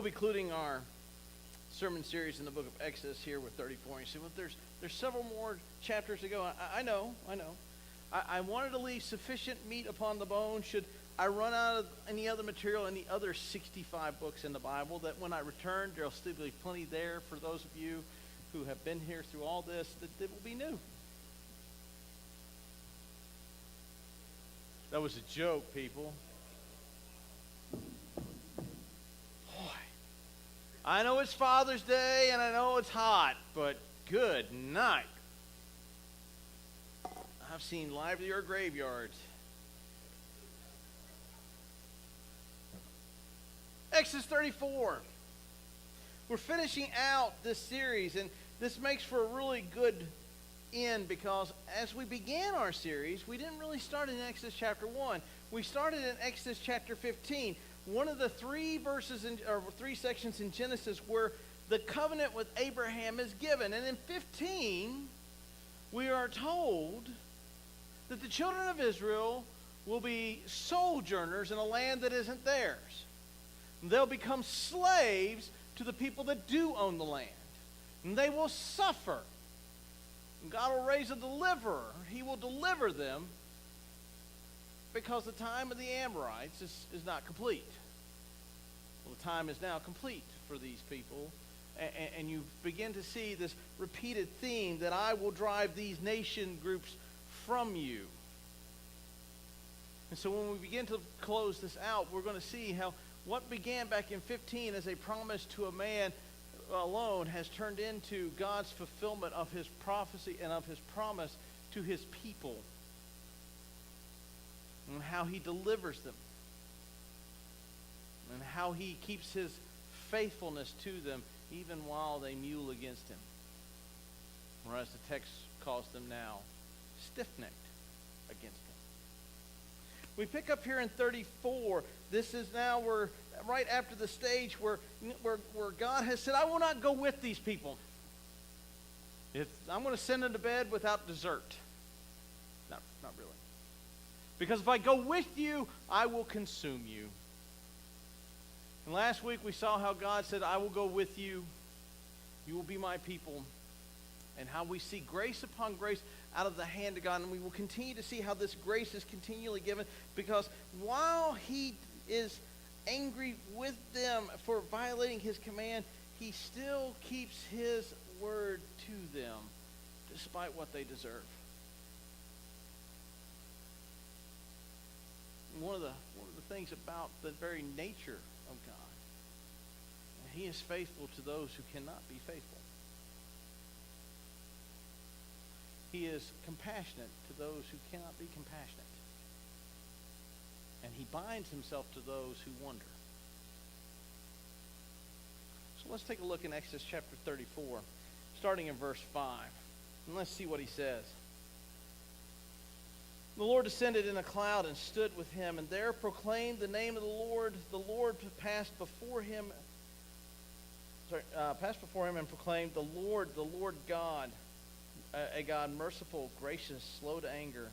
be concluding our sermon series in the book of Exodus here with 34. And you say, well, there's several more chapters to go. I know. I wanted to leave sufficient meat upon the bone should I run out of any other material, any other 65 books in the Bible, that when I return, there'll still be plenty there for those of you who have been here through all this, that it will be new. That was a joke, people. I know it's Father's Day, and I know it's hot, but good night. I've seen livelier graveyards. Exodus 34. We're finishing out this series, and this makes for a really good end, because as we began our series, we didn't really start in Exodus chapter 1. We started in Exodus chapter 15. One of the three sections in Genesis where the covenant with Abraham is given. And in 15, we are told that the children of Israel will be sojourners in a land that isn't theirs. They'll become slaves to the people that do own the land. And they will suffer. And God will raise a deliverer. He will deliver them, because the time of the Amorites is not complete. Well, the time is now complete for these people. And you begin to see this repeated theme that I will drive these nation groups from you. And so when we begin to close this out, we're going to see how what began back in 15 as a promise to a man alone has turned into God's fulfillment of his prophecy and of his promise to his people. And how he delivers them. And how he keeps his faithfulness to them even while they mule against him. Or as the text calls them now, stiff-necked against him. We pick up here in 34. This is now we're right after the stage where God has said, I will not go with these people. I'm going to send them to bed without dessert. Not really. Because if I go with you, I will consume you. And last week we saw how God said, I will go with you. You will be my people. And how we see grace upon grace out of the hand of God. And we will continue to see how this grace is continually given. Because while he is angry with them for violating his command, he still keeps his word to them, despite what they deserve. One of the things about the very nature of God, he is faithful to those who cannot be faithful. He is compassionate to those who cannot be compassionate. And he binds himself to those who wander. So let's take a look in Exodus chapter 34, starting in verse 5. And let's see what he says. The Lord descended in a cloud and stood with him, and there proclaimed the name of the Lord. The Lord passed before him and proclaimed, the Lord God, a God merciful, gracious, slow to anger,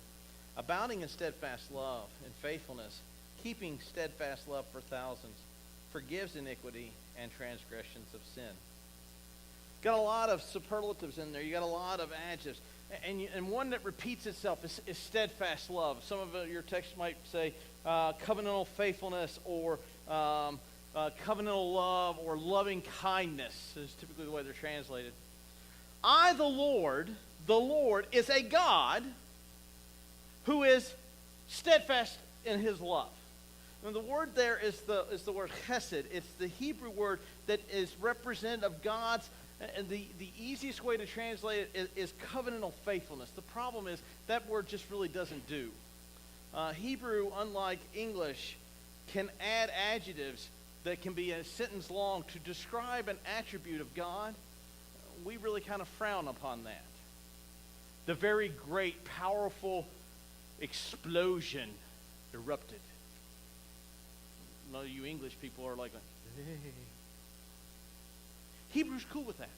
abounding in steadfast love and faithfulness, keeping steadfast love for thousands, forgives iniquity and transgressions of sin. Got a lot of superlatives in there. You got a lot of adjectives. And one that repeats itself is steadfast love. Some of your texts might say covenantal faithfulness, or covenantal love, or loving kindness is typically the way they're translated. I, the Lord, is a God who is steadfast in his love. And the word there is the word chesed. It's the Hebrew word that is representative of God's. And the easiest way to translate it is covenantal faithfulness. The problem is that word just really doesn't do. Hebrew, unlike English, can add adjectives that can be a sentence long to describe an attribute of God. We really kind of frown upon that. The very great, powerful explosion erupted. A lot of you English people are like, hey. Hebrew's cool with that.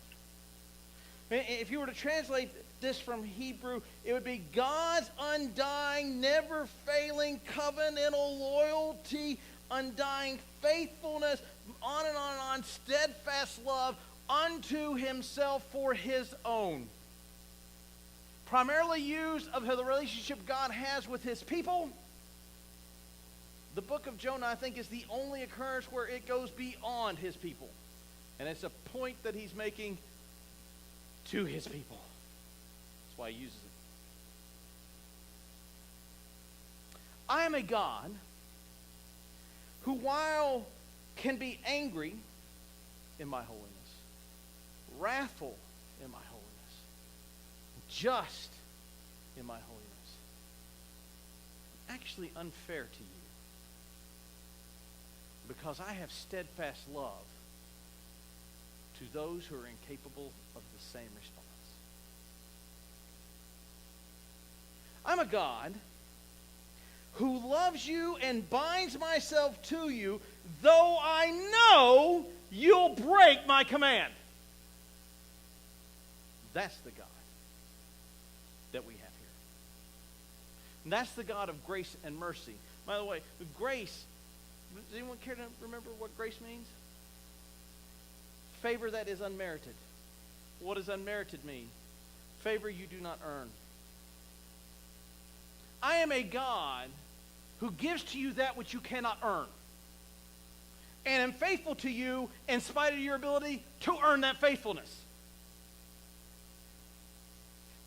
If you were to translate this from Hebrew, it would be God's undying, never failing covenantal loyalty, undying faithfulness, on and on and on. God's steadfast love unto himself for his own. Primarily used of the relationship God has with his people. The book of Jonah, I think, is the only occurrence where it goes beyond his people. And it's a point that he's making to his people. That's why he uses it. I am a God who, while can be angry in my holiness, wrathful in my holiness, just in my holiness, actually unfair to you, because I have steadfast love to those who are incapable of the same response. I'm a God who loves you and binds myself to you, though I know you'll break my command. That's the God that we have here. And that's the God of grace and mercy. By the way, grace, does anyone care to remember what grace means? Favor that is unmerited. What does unmerited mean? Favor you do not earn. I am a God who gives to you that which you cannot earn, and am faithful to you in spite of your ability to earn that faithfulness.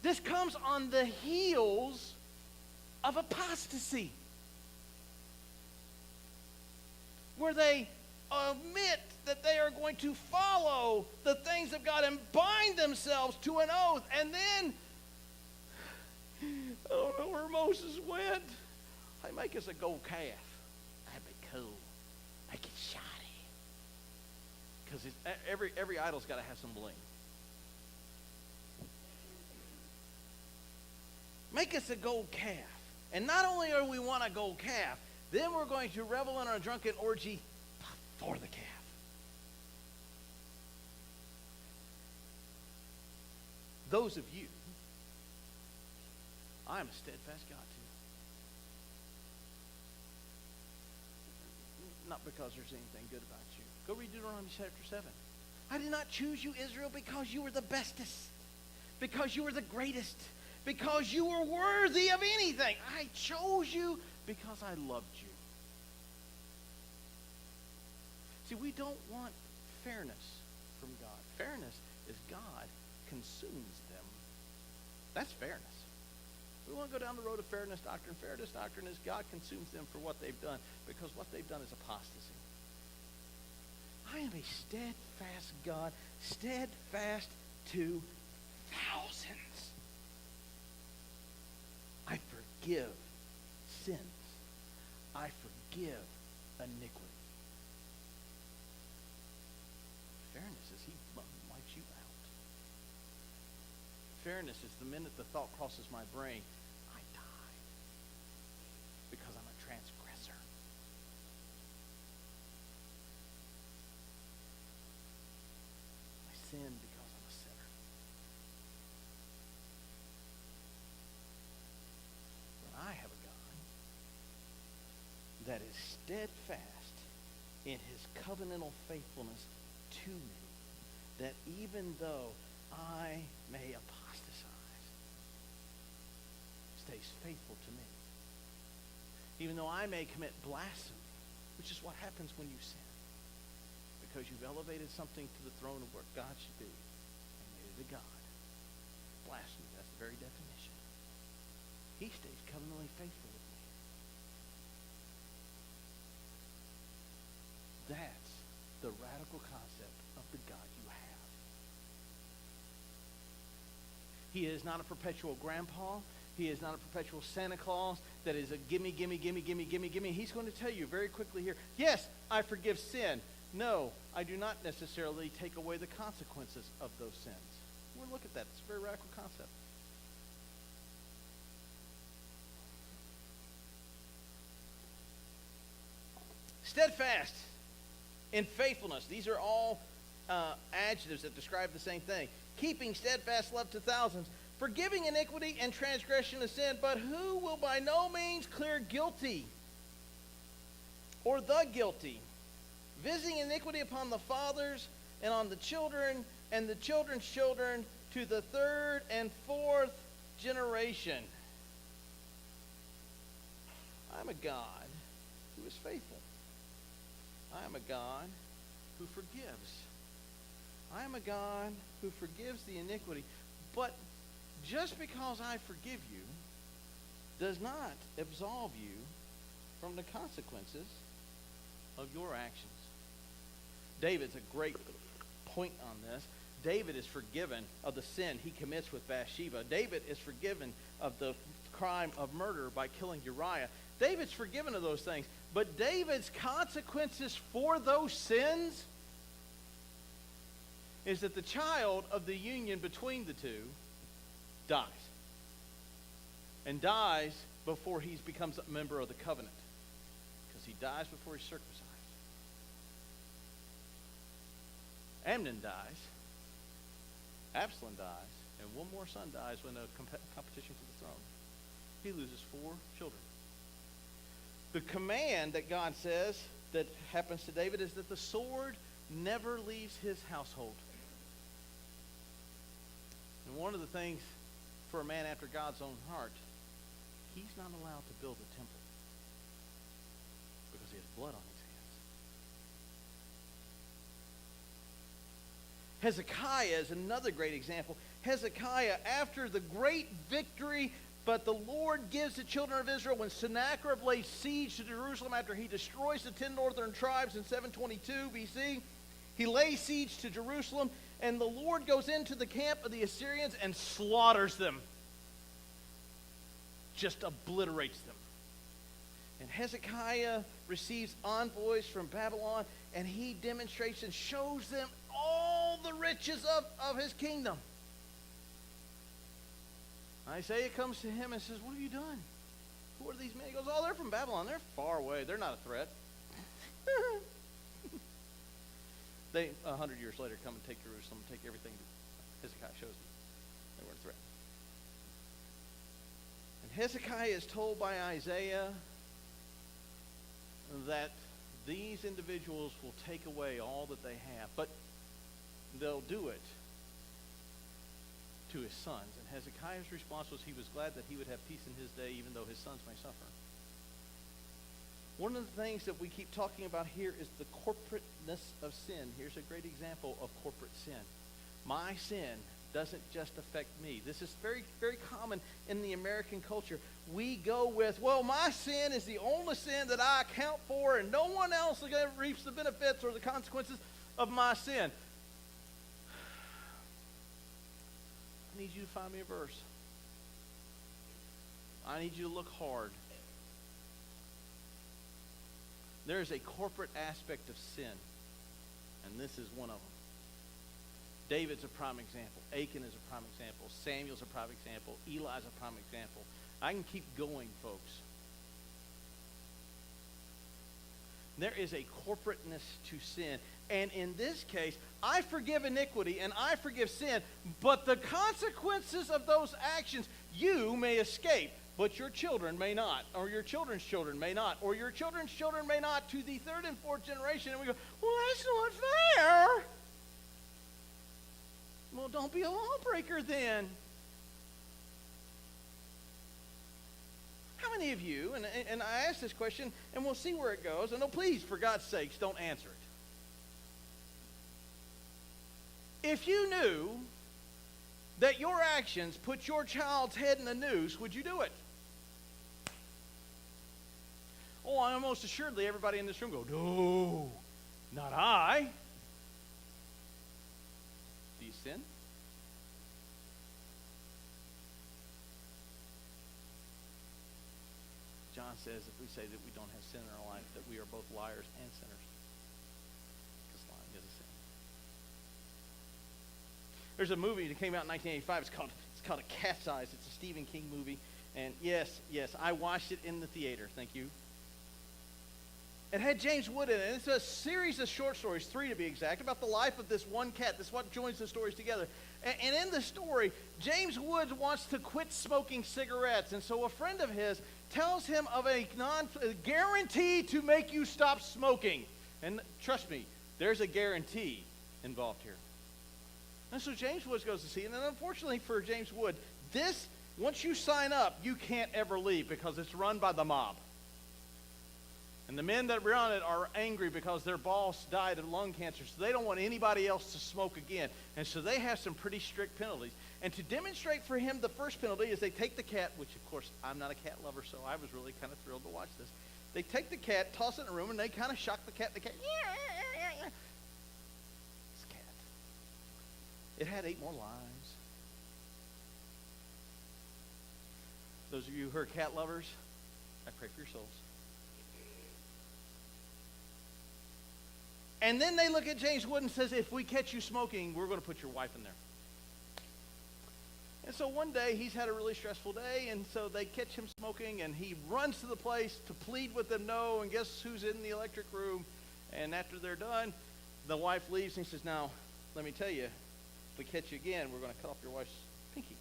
This comes on the heels of apostasy, where they admit that they are going to follow the things of God and bind themselves to an oath, and then, I don't know where Moses went. Hey, make us a gold calf. That'd be cool. Make it shiny. Because every idol's got to have some bling. Make us a gold calf. And not only do we want a gold calf, then we're going to revel in our drunken orgy for the calf. Those of you, I am a steadfast God to. Not because there's anything good about you. Go read Deuteronomy chapter 7. I did not choose you, Israel, because you were the bestest, because you were the greatest, because you were worthy of anything. I chose you because I loved you. See, we don't want fairness from God. Fairness is God consumes them. That's fairness. We want to go down the road of fairness doctrine. Fairness doctrine is God consumes them for what they've done, because what they've done is apostasy. I am a steadfast God, steadfast to thousands. I forgive sins. I forgive iniquity. Fairness is he wipes you out. Fairness is the minute the thought crosses my brain, I die because I'm a transgressor. I sin because I'm a sinner. But I have a God that is steadfast in his covenantal faithfulness to me, that even though I may apostatize, stays faithful to me. Even though I may commit blasphemy, which is what happens when you sin, because you've elevated something to the throne of what God should be and made it a God. Blasphemy, that's the very definition. He stays covenantally faithful with me. That's the radical concept of the God you have. He is not a perpetual grandpa. He is not a perpetual Santa Claus that is a gimme, gimme, gimme, gimme, gimme, gimme. He's going to tell you very quickly here, yes, I forgive sin. No, I do not necessarily take away the consequences of those sins. We'll look at that. It's a very radical concept. Steadfast in faithfulness. These are all adjectives that describe the same thing. Keeping steadfast love to thousands. Forgiving iniquity and transgression of sin. But who will by no means clear guilty or the guilty? visiting iniquity upon the fathers and on the children and the children's children to the third and fourth generation. I am a God who is faithful. I am a God who forgives. I am a God who forgives the iniquity. But just because I forgive you does not absolve you from the consequences of your actions. David's a great point on this. David is forgiven of the sin he commits with Bathsheba. David is forgiven of the crime of murder by killing Uriah. David's forgiven of those things. But David's consequences for those sins is that the child of the union between the two dies. And dies before he becomes a member of the covenant. Because he dies before he's circumcised. Amnon dies. Absalom dies. And one more son dies when the competition for the throne. He loses 4 children. The command that God says that happens to David is that the sword never leaves his household. And one of the things for a man after God's own heart, he's not allowed to build a temple because he has blood on his hands. Hezekiah is another great example. Hezekiah, after the great victory, but the Lord gives the children of Israel when Sennacherib lays siege to Jerusalem after he destroys the 10 northern tribes in 722 BC. He lays siege to Jerusalem, and the Lord goes into the camp of the Assyrians and slaughters them. Just obliterates them. And Hezekiah receives envoys from Babylon, and he demonstrates and shows them all the riches of his kingdom. Isaiah comes to him and says, "What have you done? Who are these men?" He goes, "Oh, they're from Babylon. They're far away. They're not a threat." They, 100 years later, come and take Jerusalem, take everything that Hezekiah shows them. They weren't a threat. And Hezekiah is told by Isaiah that these individuals will take away all that they have, but they'll do it to his sons. And Hezekiah's response was he was glad that he would have peace in his day, even though his sons may suffer. One of the things that we keep talking about here is the corporateness of sin. Here's a great example of corporate sin. My sin doesn't just affect me. This is very, very common in the American culture. We go with, well, my sin is the only sin that I account for, and no one else reaps the benefits or the consequences of my sin. I need you to find me a verse. I need you to look hard. There is a corporate aspect of sin, and this is one of them. David's a prime example. Achan is a prime example. Samuel's a prime example. Eli's a prime example. I can keep going, folks. There is a corporateness to sin. And in this case, I forgive iniquity and I forgive sin, but the consequences of those actions you may escape, but your children may not, or your children's children may not, or your children's children may not, to the 3rd and 4th generation. And we go, well, that's not fair. Well, don't be a lawbreaker then. How many of you, and I ask this question, and we'll see where it goes, and please, for God's sakes, don't answer it. If you knew that your actions put your child's head in the noose, would you do it? Oh, almost assuredly everybody in this room go, no, not I. Do you sin? John says if we say that we don't have sin in our life, that we are both liars and sinners. Because lying is a sin. There's a movie that came out in 1985. It's called A Cat's Eyes. It's a Stephen King movie. And yes, I watched it in the theater. Thank you. It had James Wood in it. And it's a series of short stories, 3 to be exact, about the life of this one cat. That's what joins the stories together. And in the story, James Wood wants to quit smoking cigarettes. And so a friend of his tells him of a guarantee to make you stop smoking. And trust me, there's a guarantee involved here. And so James Wood goes to see, and then unfortunately for James Wood, once you sign up, you can't ever leave because it's run by the mob. And the men that run it are angry because their boss died of lung cancer, so they don't want anybody else to smoke again. And so they have some pretty strict penalties. And to demonstrate for him, the first penalty is they take the cat, which of course I'm not a cat lover, so I was really kind of thrilled to watch this. They take the cat, toss it in a room, and they kind of shock the cat. The cat, this cat. It had 8 more lives. Those of you who are cat lovers, I pray for your souls. And then they look at James Wood and says, if we catch you smoking, we're going to put your wife in there. And so one day, he's had a really stressful day, and so they catch him smoking, and he runs to the place to plead with them no, and guess who's in the electric room? And after they're done, the wife leaves, and he says, now, let me tell you, if we catch you again, we're going to cut off your wife's pinky.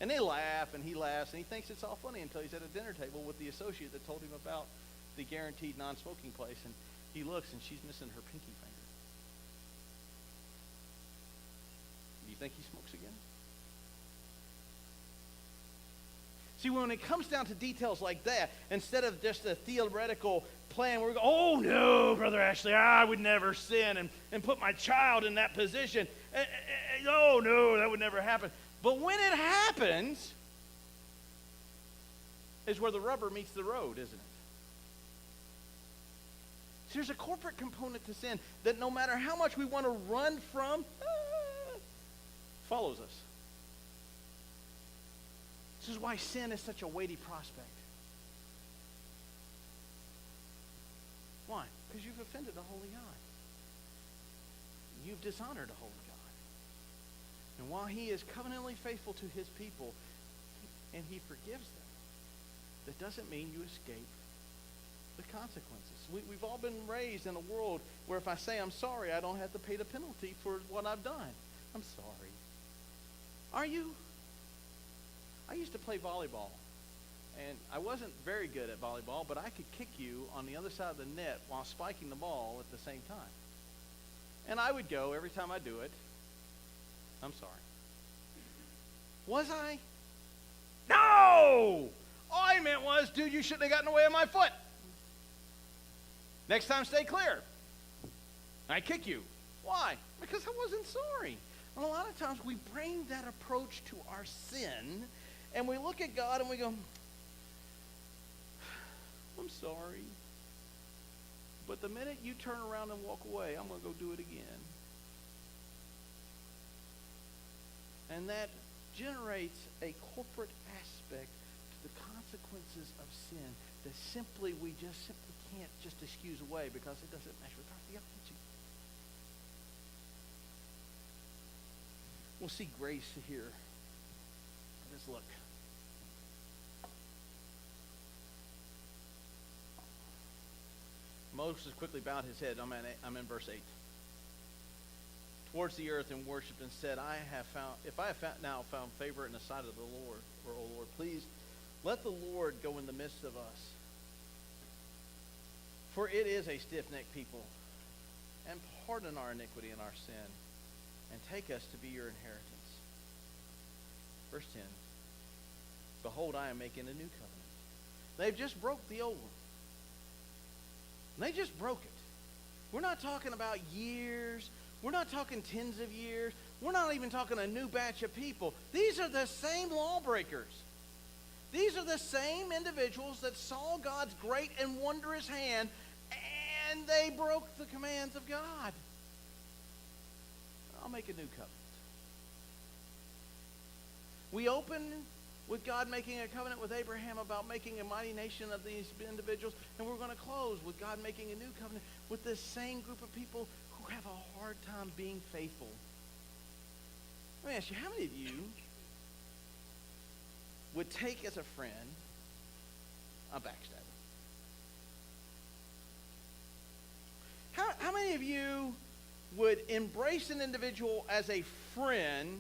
And they laugh, and he laughs, and he thinks it's all funny until he's at a dinner table with the associate that told him about the guaranteed non-smoking place, and he looks, and she's missing her pinky finger. Do you think he smokes again? See, when it comes down to details like that, instead of just a theoretical plan where we go, oh, no, Brother Ashley, I would never sin and put my child in that position. Oh, no, that would never happen. But when it happens is where the rubber meets the road, isn't it? So there's a corporate component to sin that no matter how much we want to run from, follows us. This is why sin is such a weighty prospect. Why? Because you've offended a holy God. You've dishonored a holy God. And while he is covenantally faithful to his people, and he forgives them, that doesn't mean you escape the consequences. We've all been raised in a world where if I say I'm sorry, I don't have to pay the penalty for what I've done. I'm sorry. Are you? I used to play volleyball, and I wasn't very good at volleyball, but I could kick you on the other side of the net while spiking the ball at the same time. And I would go every time I do it, I'm sorry. Was I? No! All I meant was, dude, you shouldn't have gotten in the way of my foot. Next time, stay clear. I kick you. Why? Because I wasn't sorry. And a lot of times we bring that approach to our sin, and we look at God and we go, I'm sorry. But the minute you turn around and walk away, I'm going to go do it again. And that generates a corporate aspect to the consequences of sin that we just simply can't just excuse away because it doesn't mesh with our theology. We'll see grace here. Let's look. Moses quickly bowed his head. I'm in verse 8. Towards the earth and worshipped and said, if I have now found favor in the sight of the Lord, or O Lord, please let the Lord go in the midst of us. For it is a stiff-necked people. And pardon our iniquity and our sin, and take us to be your inheritance. Verse 10. Behold, I am making a new covenant. They've just broke the old one. They just broke it. We're not talking about years. We're not talking tens of years. We're not even talking a new batch of people. These are the same lawbreakers. These are the same individuals that saw God's great and wondrous hand, and they broke the commands of God. I'll make a new covenant. We open with God making a covenant with Abraham about making a mighty nation of these individuals, and we're going to close with God making a new covenant with this same group of people who have a hard time being faithful. Let me ask you, how many of you would take as a friend a backstabber? How many of you would embrace an individual as a friend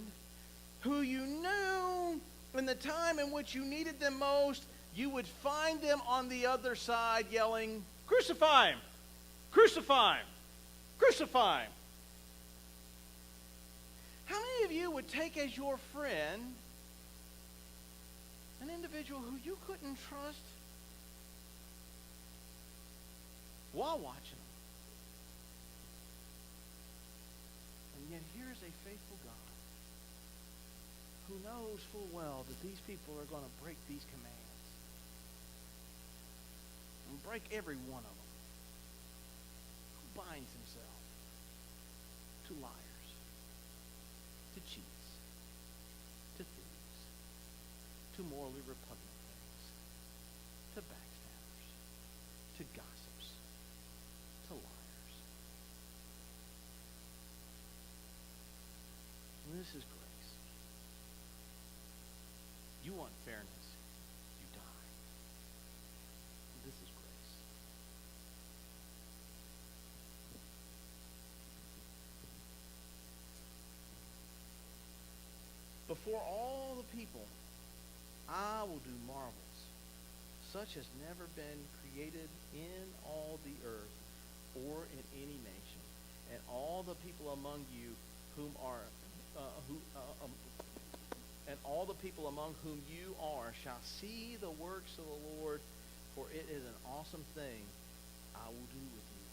who you knew in the time in which you needed them most, you would find them on the other side yelling, crucify him, Crucify him. Crucify him. How many of you would take as your friend an individual who you couldn't trust while watching them? And yet here's a faithful God who knows full well that these people are going to break these commands. And break every one of them. Who binds himself to liars, to cheats, to thieves, to morally repugnant things, to backstabbers, to gossips, to liars. And this is grace. You want fairness, you die. This is grace. Before all the people, I will do marvels, such as never been created in all the earth or in any nation. And all the people among you and all the people among whom you are shall see the works of the Lord, for it is an awesome thing I will do with you.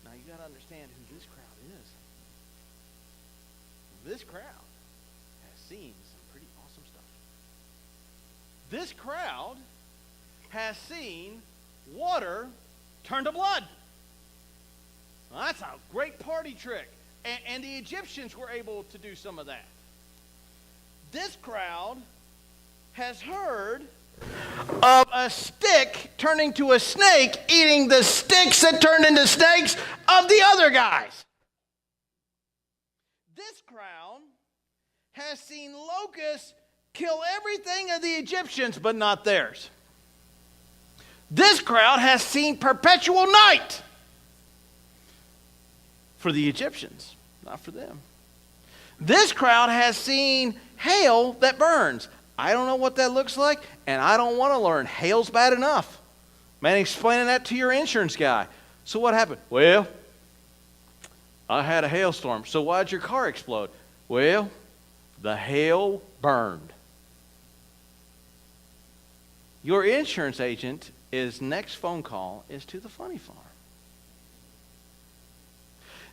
Now you got to understand who this crowd is. This crowd has seen some pretty awesome stuff. This crowd has seen water turn to blood. Well, that's a great party trick. And the Egyptians were able to do some of that. This crowd has heard of a stick turning to a snake, eating the sticks that turned into snakes of the other guys. This crowd has seen locusts kill everything of the Egyptians, but not theirs. This crowd has seen perpetual night for the Egyptians, not for them. This crowd has seen hail that burns. I don't know what that looks like, and I don't want to learn. Hail's bad enough. Man, explaining that to your insurance guy. So what happened? Well, I had a hailstorm. So why'd your car explode? Well, the hail burned. Your insurance agent, his next phone call is to the funny farm.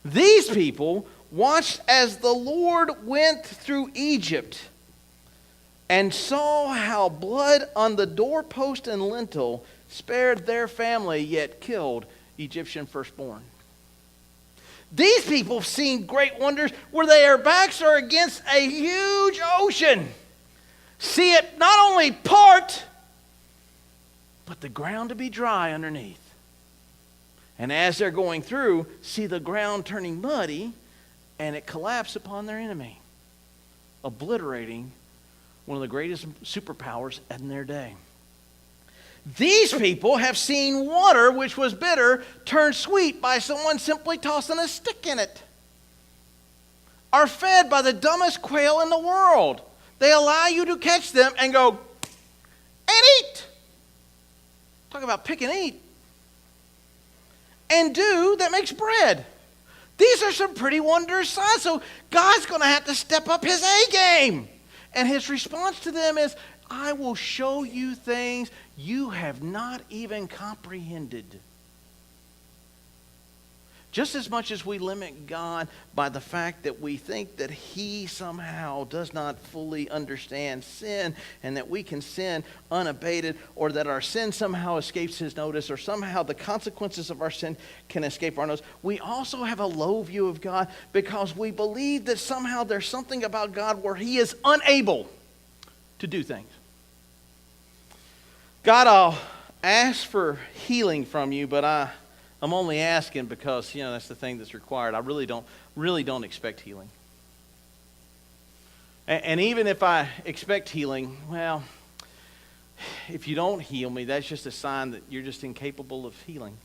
These people watched as the Lord went through Egypt and saw how blood on the doorpost and lintel spared their family, yet killed Egyptian firstborn. These people have seen great wonders where their backs are against a huge ocean. See it not only part, but the ground to be dry underneath. And as they're going through, see the ground turning muddy, and it collapsed upon their enemy, obliterating one of the greatest superpowers in their day. These people have seen water which was bitter turn sweet by someone simply tossing a stick in it. Are fed by the dumbest quail in the world. They allow you to catch them and go, and eat. Talk about pick and eat. And dew that makes bread. These are some pretty wondrous signs. So God's going to have to step up his A game. And his response to them is, I will show you things you have not even comprehended. Just as much as we limit God by the fact that we think that he somehow does not fully understand sin and that we can sin unabated, or that our sin somehow escapes his notice, or somehow the consequences of our sin can escape our notice, we also have a low view of God because we believe that somehow there's something about God where he is unable to do things. God, I'll ask for healing from you, but I'm only asking because, that's the thing that's required. I really don't expect healing. And even if I expect healing, well, if you don't heal me, that's just a sign that you're just incapable of healing.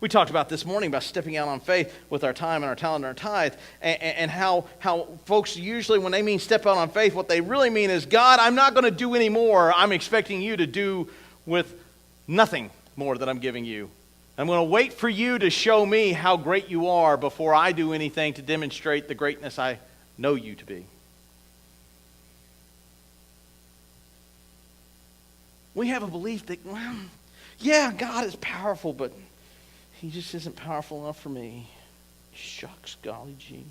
We talked about this morning about stepping out on faith with our time and our talent and our tithe, and how folks usually, when they mean step out on faith, what they really mean is, God, I'm not going to do any more. I'm expecting you to do with nothing more that I'm giving you. I'm going to wait for you to show me how great you are before I do anything to demonstrate the greatness I know you to be. We have a belief that, well, yeah, God is powerful, but he just isn't powerful enough for me. Shucks, golly gee.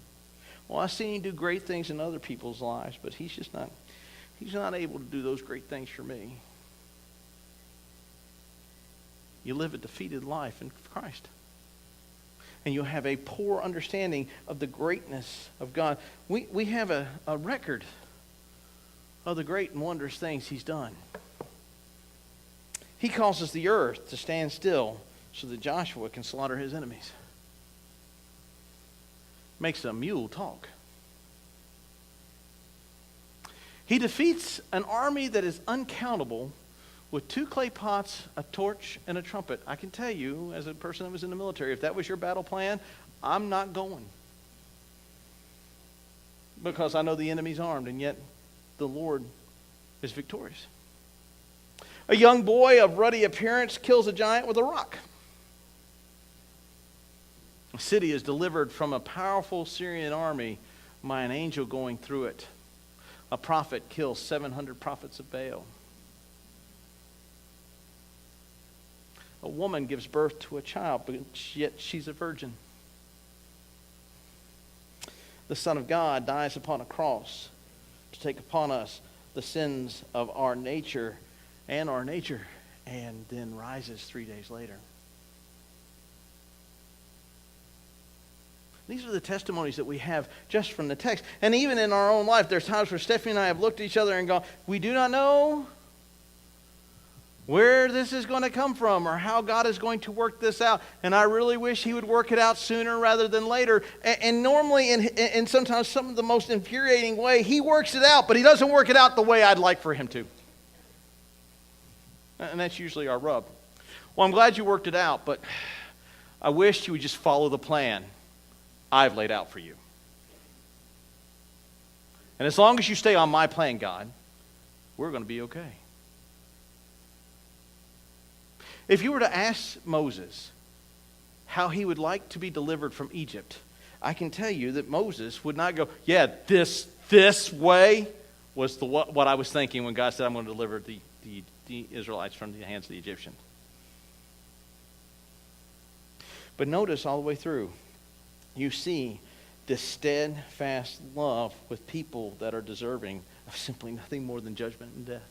Well, I've seen him do great things in other people's lives, but he's not able to do those great things for me. You live a defeated life in Christ. And you'll have a poor understanding of the greatness of God. We have a record of the great and wondrous things he's done. He causes the earth to stand still so that Joshua can slaughter his enemies. Makes a mule talk. He defeats an army that is uncountable with 2 clay pots, a torch, and a trumpet. I can tell you, as a person that was in the military, if that was your battle plan, I'm not going. Because I know the enemy's armed, and yet the Lord is victorious. A young boy of ruddy appearance kills a giant with a rock. A city is delivered from a powerful Syrian army by an angel going through it. A prophet kills 700 prophets of Baal. A woman gives birth to a child, but yet she's a virgin. The Son of God dies upon a cross to take upon us the sins of our nature, and then rises 3 days later. These are the testimonies that we have just from the text. And even in our own life, there's times where Stephanie and I have looked at each other and gone, we do not know where this is going to come from or how God is going to work this out. And I really wish he would work it out sooner rather than later. And normally, in sometimes some of the most infuriating way, he works it out, but he doesn't work it out the way I'd like for him to. And that's usually our rub. Well, I'm glad you worked it out, but I wish you would just follow the plan I've laid out for you. And as long as you stay on my plan, God, we're going to be okay. If you were to ask Moses how he would like to be delivered from Egypt, I can tell you that Moses would not go, yeah, this way was what I was thinking when God said, I'm going to deliver the Israelites from the hands of the Egyptians. But notice all the way through, you see this steadfast love with people that are deserving of simply nothing more than judgment and death.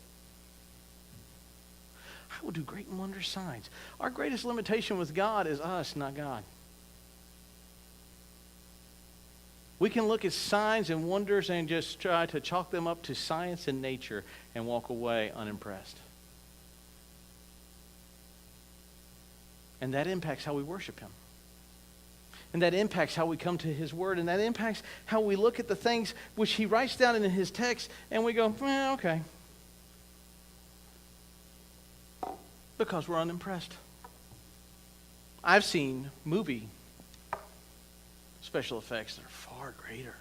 I will do great and wondrous signs. Our greatest limitation with God is us, not God. We can look at signs and wonders and just try to chalk them up to science and nature and walk away unimpressed. And that impacts how we worship him. And that impacts how we come to his word. And that impacts how we look at the things which he writes down in his text. And we go, okay. Because we're unimpressed. I've seen movie special effects that are far greater.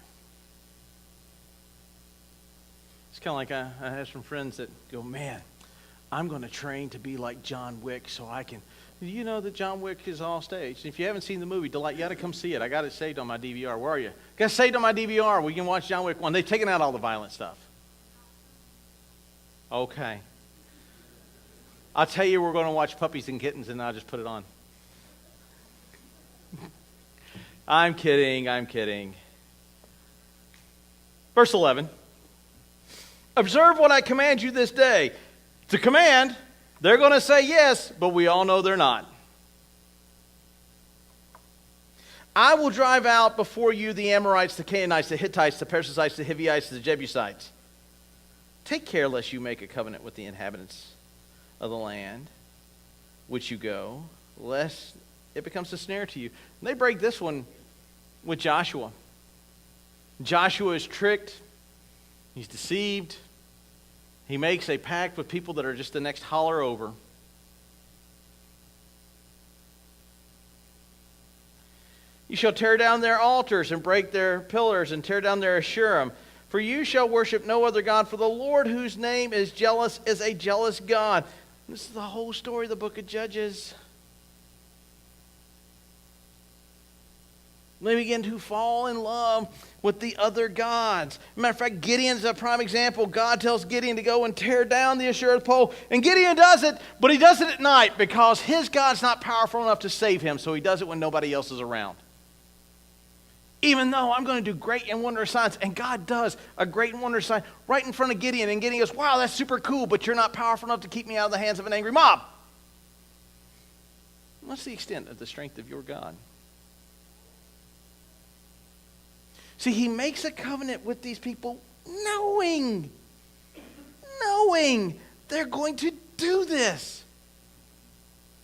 It's kind of like I have some friends that go, man, I'm going to train to be like John Wick so I can... You know that John Wick is all staged. If you haven't seen the movie, Delight, you got to come see it. I got it saved on my DVR. Where are you? Got it saved on my DVR. We can watch John Wick 1. They've taken out all the violent stuff. Okay. I'll tell you we're going to watch Puppies and Kittens, and I'll just put it on. I'm kidding. Verse 11. Observe what I command you this day. It's a command. They're going to say yes, but we all know they're not. I will drive out before you the Amorites, the Canaanites, the Hittites, the Perizzites, the Hivites, the Jebusites. Take care lest you make a covenant with the inhabitants of the land which you go, lest it becomes a snare to you. And they break this one with Joshua. Joshua is tricked. He's deceived. He makes a pact with people that are just the next holler over. You shall tear down their altars and break their pillars and tear down their Asherim. For you shall worship no other God, for the Lord whose name is jealous is a jealous God. This is the whole story of the book of Judges. They begin to fall in love with the other gods. Matter of fact, Gideon's a prime example. God tells Gideon to go and tear down the Asherah pole. And Gideon does it, but he does it at night because his God's not powerful enough to save him, so he does it when nobody else is around. Even though I'm going to do great and wondrous signs, and God does a great and wondrous sign right in front of Gideon, and Gideon goes, wow, that's super cool, but you're not powerful enough to keep me out of the hands of an angry mob. What's the extent of the strength of your God? See, he makes a covenant with these people knowing they're going to do this.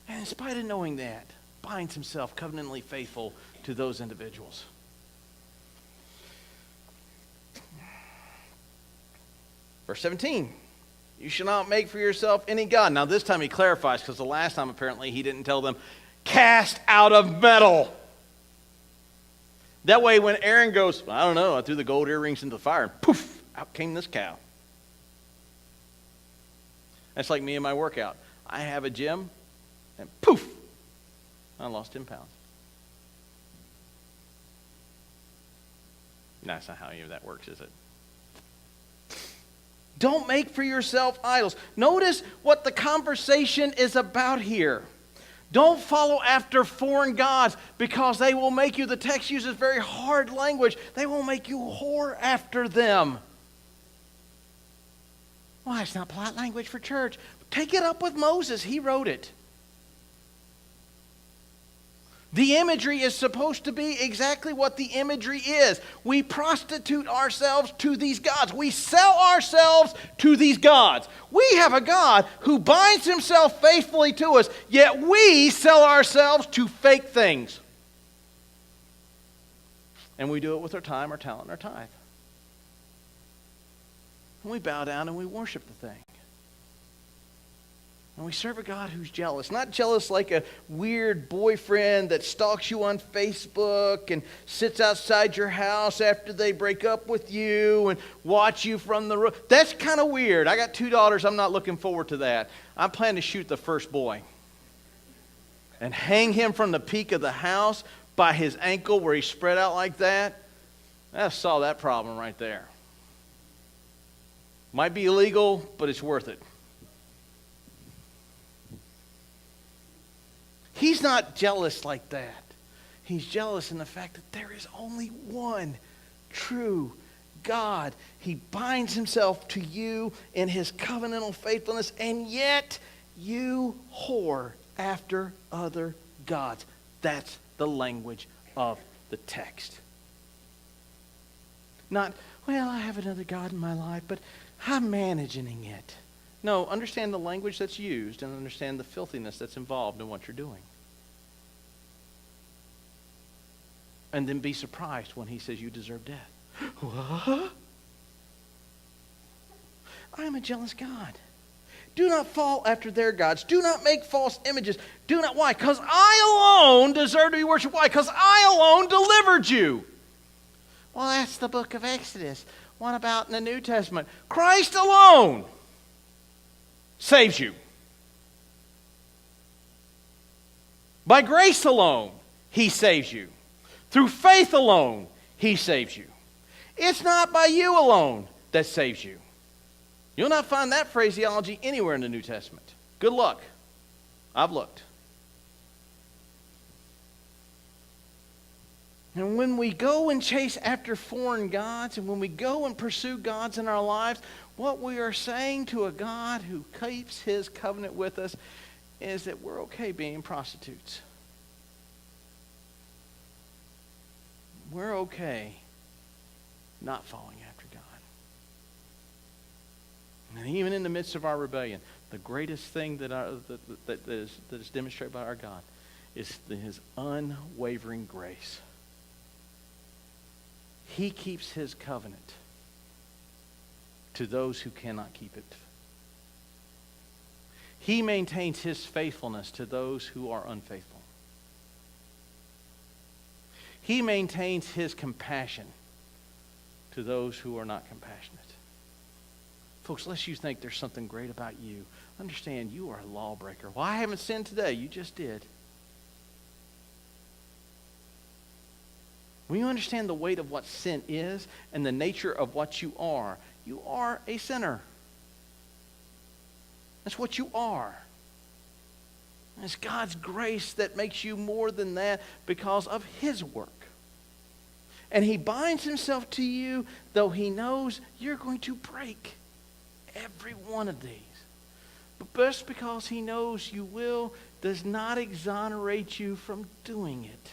And in spite of knowing that, binds himself covenantally faithful to those individuals. Verse 17, you shall not make for yourself any god. Now this time he clarifies, because the last time apparently he didn't tell them, cast out of metal. That way when Aaron goes, I don't know, I threw the gold earrings into the fire, and poof, out came this cow. That's like me and my workout. I have a gym, and poof, I lost 10 pounds. That's not how any of that works, is it? Don't make for yourself idols. Notice what the conversation is about here. Don't follow after foreign gods because they will make you, the text uses very hard language, they will make you whore after them. Well, it's not polite language for church. Take it up with Moses. He wrote it. The imagery is supposed to be exactly what the imagery is. We prostitute ourselves to these gods. We sell ourselves to these gods. We have a God who binds himself faithfully to us, yet we sell ourselves to fake things. And we do it with our time, our talent, and our tithe. And we bow down and we worship the thing. And we serve a God who's jealous. Not jealous like a weird boyfriend that stalks you on Facebook and sits outside your house after they break up with you and watch you from the roof. That's kind of weird. I got 2 daughters. I'm not looking forward to that. I'm planning to shoot the first boy and hang him from the peak of the house by his ankle where he's spread out like that. That'll solve that problem right there. Might be illegal, but it's worth it. He's not jealous like that. He's jealous in the fact that there is only one true God. He binds himself to you in his covenantal faithfulness, and yet you whore after other gods. That's the language of the text. Not, well, I have another God in my life, but I'm managing it. No, understand the language that's used and understand the filthiness that's involved in what you're doing. And then be surprised when he says you deserve death. What? I am a jealous God. Do not fall after their gods. Do not make false images. Do not. Why? Because I alone deserve to be worshipped. Why? Because I alone delivered you. Well, that's the book of Exodus. What about in the New Testament? Christ alone saves you. By grace alone, he saves you. Through faith alone, he saves you. It's not by you alone that saves you. You'll not find that phraseology anywhere in the New Testament. Good luck. I've looked. And when we go and chase after foreign gods, and when we go and pursue gods in our lives, what we are saying to a God who keeps his covenant with us is that we're okay being prostitutes. We're okay not following after God. And even in the midst of our rebellion, the greatest thing that is demonstrated by our God is his unwavering grace. He keeps his covenant to those who cannot keep it. He maintains his faithfulness to those who are unfaithful. He maintains his compassion to those who are not compassionate. Folks, lest you think there's something great about you, understand you are a lawbreaker. Well, I haven't sinned today. You just did. When you understand the weight of what sin is and the nature of what you are a sinner. That's what you are. It's God's grace that makes you more than that because of his work. And he binds himself to you, though he knows you're going to break every one of these. But just because he knows you will does not exonerate you from doing it.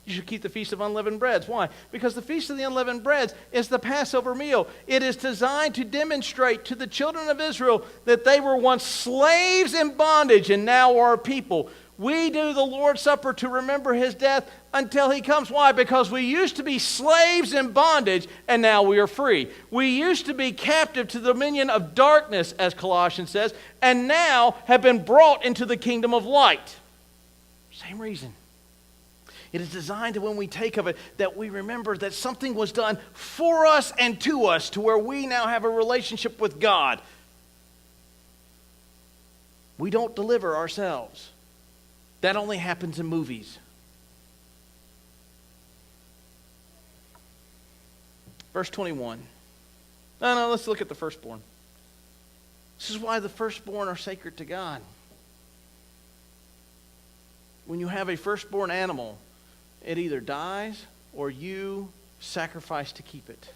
You should keep the Feast of Unleavened Breads. Why? Because the Feast of the Unleavened Breads is the Passover meal. It is designed to demonstrate to the children of Israel that they were once slaves in bondage and now are people. We do the Lord's Supper to remember his death until he comes. Why? Because we used to be slaves in bondage and now we are free. We used to be captive to the dominion of darkness, as Colossians says, and now have been brought into the kingdom of light. Same reason. It is designed to, when we take of it, that we remember that something was done for us and to us to where we now have a relationship with God. We don't deliver ourselves. That only happens in movies. Verse 21. No, let's look at the firstborn. This is why the firstborn are sacred to God. When you have a firstborn animal, it either dies or you sacrifice to keep it.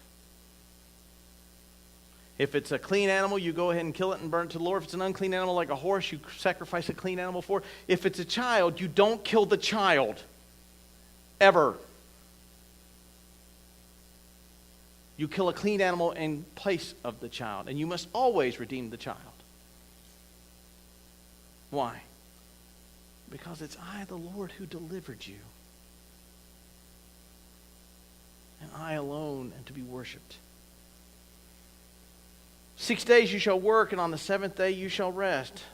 If it's a clean animal, you go ahead and kill it and burn it to the Lord. If it's an unclean animal like a horse, you sacrifice a clean animal for it. If it's a child, you don't kill the child. Ever. You kill a clean animal in place of the child. And you must always redeem the child. Why? Because it's I, the Lord, who delivered you. And I alone am to be worshipped. 6 days you shall work, and on the seventh day you shall rest.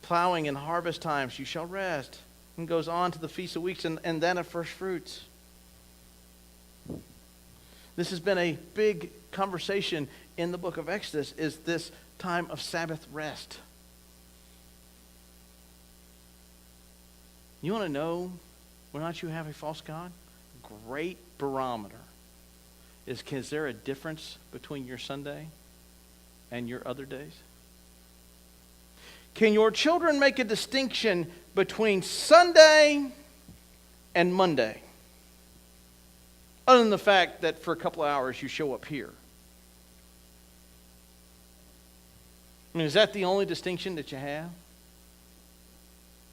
Plowing and harvest times you shall rest. And goes on to the Feast of Weeks and then of first fruits. This has been a big conversation in the book of Exodus, is this time of Sabbath rest. You want to know whether or not you have a false god? Great barometer is there a difference between your Sunday and your other days? Can your children make a distinction between Sunday and Monday? Other than the fact that for a couple of hours you show up here. I mean, is that the only distinction that you have?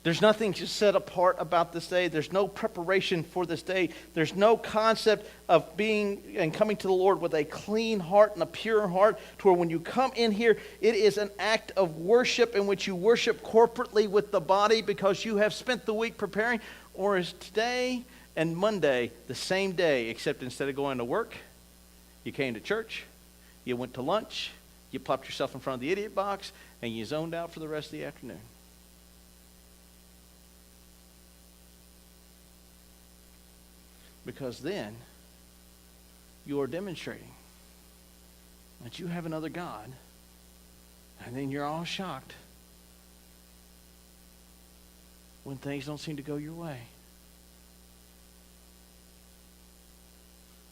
There's nothing just set apart about this day. There's no preparation for this day. There's no concept of being and coming to the Lord with a clean heart and a pure heart, to where when you come in here, it is an act of worship in which you worship corporately with the body because you have spent the week preparing. Or is today and Monday the same day, except instead of going to work, you came to church, you went to lunch, you plopped yourself in front of the idiot box, and you zoned out for the rest of the afternoon? Because then you are demonstrating that you have another God, and then you're all shocked when things don't seem to go your way.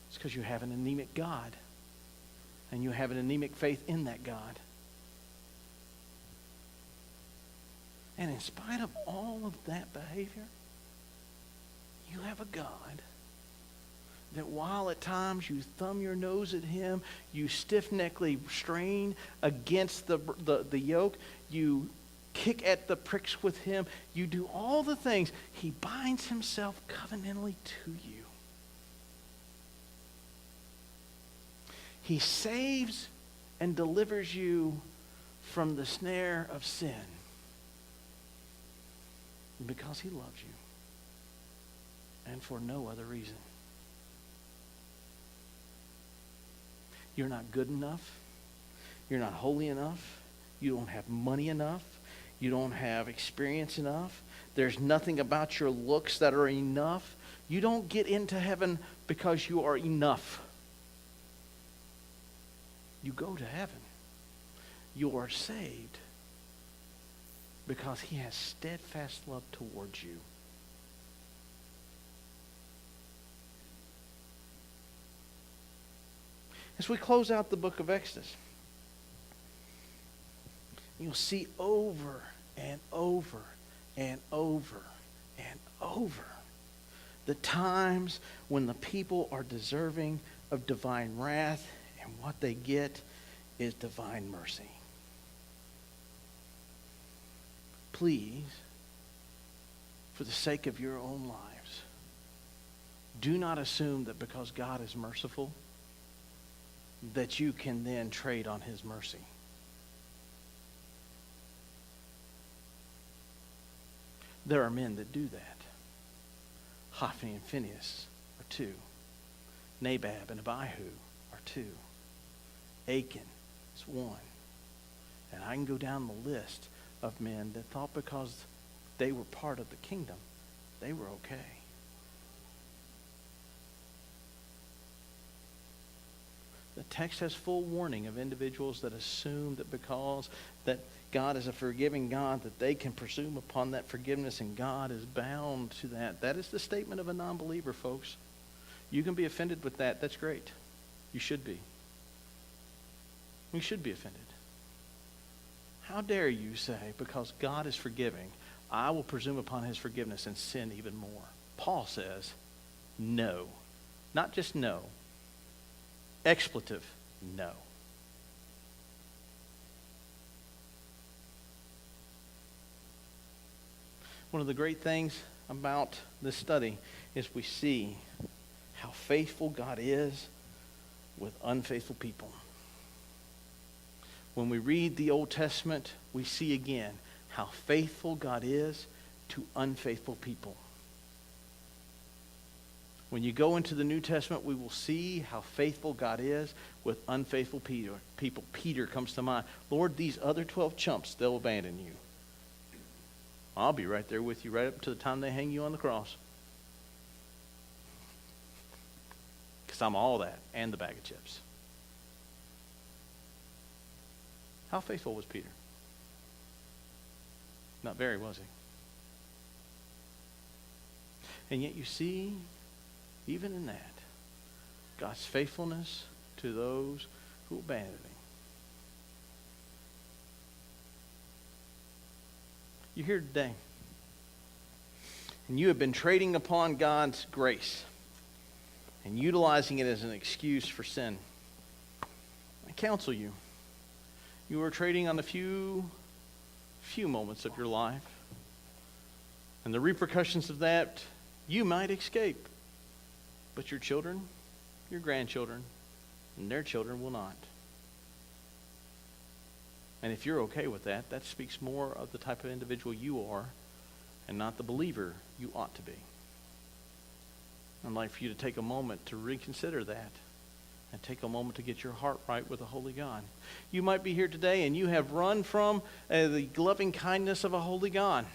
It's because you have an anemic God, and you have an anemic faith in that God. And in spite of all of that behavior, you have a God that while at times you thumb your nose at him, you stiff-neckly strain against the yoke, you kick at the pricks with him, you do all the things, he binds himself covenantally to you. He saves and delivers you from the snare of sin because he loves you, and for no other reason. You're not good enough. You're not holy enough. You don't have money enough. You don't have experience enough. There's nothing about your looks that are enough. You don't get into heaven because you are enough. You go to heaven. You are saved because he has steadfast love towards you. As we close out the book of Exodus, you'll see over and over and over and over the times when the people are deserving of divine wrath, and what they get is divine mercy. Please, for the sake of your own lives, do not assume that because God is merciful, that you can then trade on his mercy. There are men that do that. Hophni and Phinehas are two. Nadab and Abihu are two. Achan is one. And I can go down the list of men that thought because they were part of the kingdom, they were okay. The text has full warning of individuals that assume that because that God is a forgiving God, that they can presume upon that forgiveness and God is bound to that. That is the statement of a non-believer, folks. You can be offended with that. That's great. You should be. We should be offended. How dare you say, because God is forgiving, I will presume upon his forgiveness and sin even more. Paul says, no. Not just no. Expletive, no. One of the great things about this study is we see how faithful God is with unfaithful people. When we read the Old Testament, we see again how faithful God is to unfaithful people. When you go into the New Testament, we will see how faithful God is with unfaithful people. Peter comes to mind. Lord, these other 12 chumps, they'll abandon you. I'll be right there with you right up to the time they hang you on the cross. Because I'm all that and the bag of chips. How faithful was Peter? Not very, was he? And yet you see, even in that, God's faithfulness to those who abandoned him. You're here today, and you have been trading upon God's grace and utilizing it as an excuse for sin. I counsel you. You are trading on a few moments of your life, and the repercussions of that you might escape. But your children, your grandchildren, and their children will not. And if you're okay with that, that speaks more of the type of individual you are and not the believer you ought to be. I'd like for you to take a moment to reconsider that and take a moment to get your heart right with the holy God. You might be here today and you have run from the loving kindness of a holy God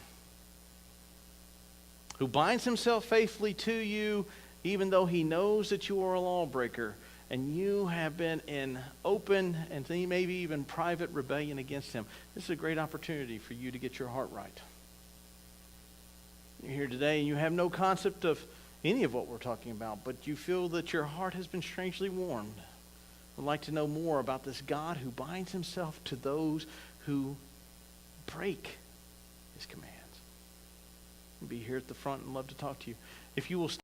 who binds himself faithfully to you even though he knows that you are a lawbreaker, and you have been in open and maybe even private rebellion against him. This is a great opportunity for you to get your heart right. You're here today and you have no concept of any of what we're talking about, but you feel that your heart has been strangely warmed. I'd like to know more about this God who binds himself to those who break his commands. I'll be here at the front and love to talk to you. If you will